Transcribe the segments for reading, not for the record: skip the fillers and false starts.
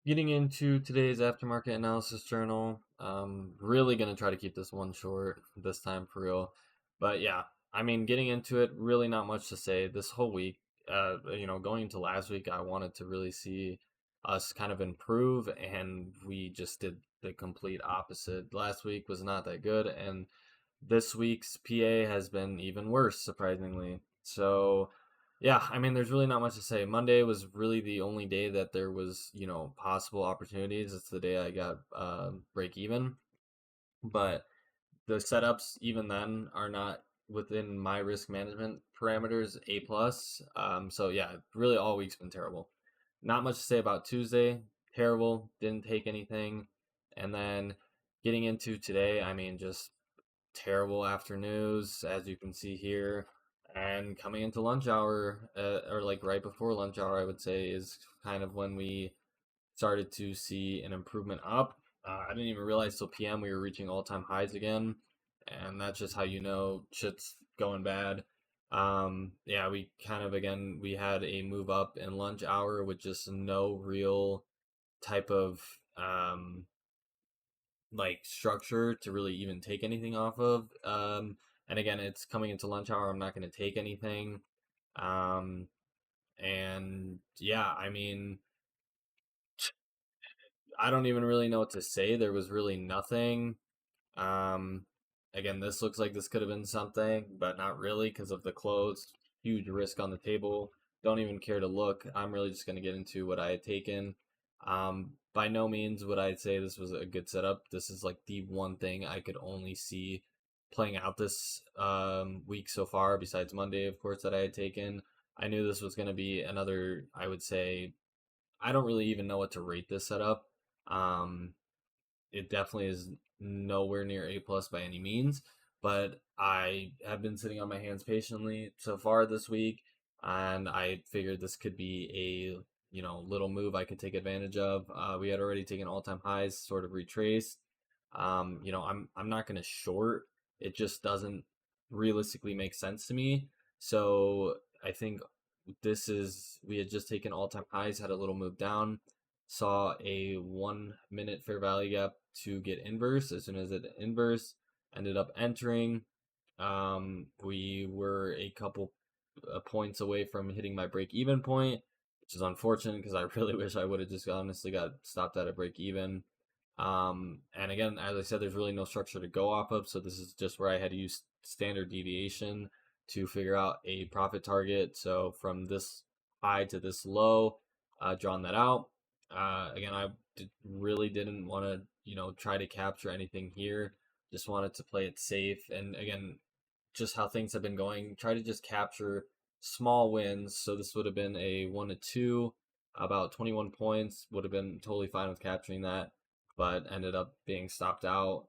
Getting into today's aftermarket analysis journal. Really gonna try to keep this one short this time for real. But yeah, I mean, getting into it, really not much to say. This whole week, going into last week, I wanted to really see us kind of improve, and we just did the complete opposite. Last week was not that good, and this week's PA has been even worse, surprisingly. So, yeah, I mean, there's really not much to say. Monday was really the only day that there was, possible opportunities. It's the day I got break even, but the setups even then are not within my risk management parameters. A plus. So yeah, really all week's been terrible. Not much to say about Tuesday. Terrible. Didn't take anything, and then getting into today, I mean, just terrible afternoons, as you can see here. And coming into lunch hour, or like right before lunch hour, I would say, is kind of when we started to see an improvement up. I didn't even realize till PM we were reaching all time highs again. And that's just how you know shit's going bad. Yeah, we kind of, again, we had a move up in lunch hour with just no real type of like structure to really even take anything off of. And again, it's coming into lunch hour. I'm not going to take anything. Um, and yeah, I mean, I don't even really know what to say. There was really nothing. Um, Again, this looks like this could have been something, but not really because of the close. Huge risk on the table. Don't even care to look. I'm really just going to get into what I had taken. By no means would I say this was a good setup. This is like the one thing I could only see playing out this week so far, besides Monday, of course, that I had taken. I knew this was going to be another, I would say, I don't really even know what to rate this setup. Um, it definitely is nowhere near A plus by any means, but I have been sitting on my hands patiently so far this week, and I figured this could be a little move I could take advantage of. We had already taken all time highs, sort of retraced. I'm not going to short. It just doesn't realistically make sense to me. So I think we had just taken all time highs, had a little move down, saw a 1 minute fair value gap to get inverse. As soon as it inverse, ended up entering. We were a couple points away from hitting my break even point, which is unfortunate because I really wish I would have just honestly got stopped at a break even. And again, as I said, there's really no structure to go off of, so this is just where I had to use standard deviation to figure out a profit target. So from this high to this low, drawn that out. Again, really didn't want to, try to capture anything here. Just wanted to play it safe. And again, just how things have been going, try to just capture small wins. So this would have been a 1 to 2, about 21 points. Would have been totally fine with capturing that, but ended up being stopped out.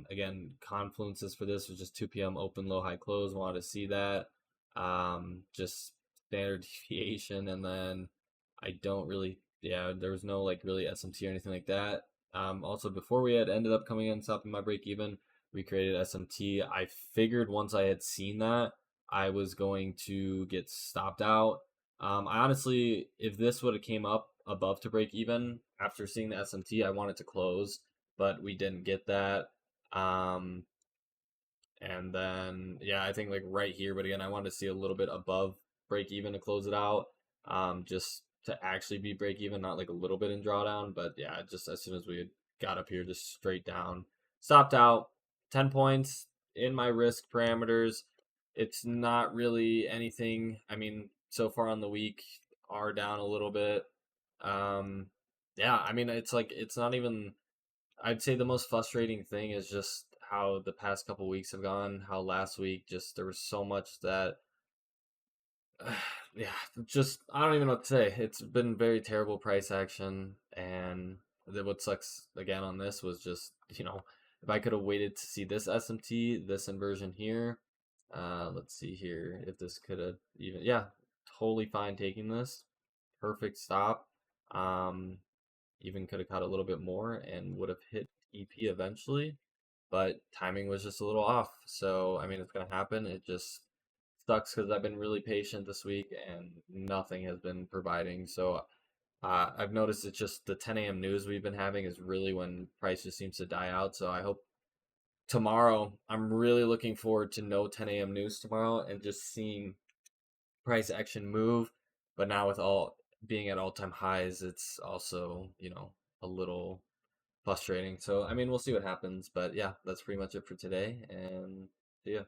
Again, confluences for this was just 2 p.m. open, low, high, close. Wanted to see that. Just standard deviation, and then I don't really, yeah, there was no like really SMT or anything like that. Also, before we had ended up coming in stopping my break even, we created SMT. I figured once I had seen that, I was going to get stopped out. I honestly, if this would have came up above to break even after seeing the SMT, I wanted to close, but we didn't get that. Um, and then yeah, I think like right here, but again, I wanted to see a little bit above break even to close it out. Just to actually be break even, not like a little bit in drawdown, but yeah, just as soon as we had got up here, just straight down, stopped out. 10 points in my risk parameters. It's not really anything. I mean, so far on the week are down a little bit. Um, yeah, I mean, it's like it's not even. I'd say the most frustrating thing is just how the past couple weeks have gone. How last week just there was so much that, yeah, just I don't even know what to say. It's been very terrible price action, and what sucks again on this was just if I could have waited to see this SMT, this inversion here. Let's see here if this could have even, yeah, totally fine taking this. Perfect stop. Um, Even could have caught a little bit more and would have hit EP eventually, but timing was just a little off. So, I mean, it's going to happen. It just sucks because I've been really patient this week and nothing has been providing. So, I've noticed it's just the 10 a.m. news we've been having is really when price just seems to die out. So I hope tomorrow, I'm really looking forward to no 10 a.m. news tomorrow and just seeing price action move. But now with all being at all-time highs, it's also, a little frustrating. So, I mean, we'll see what happens. But yeah, that's pretty much it for today. And see ya.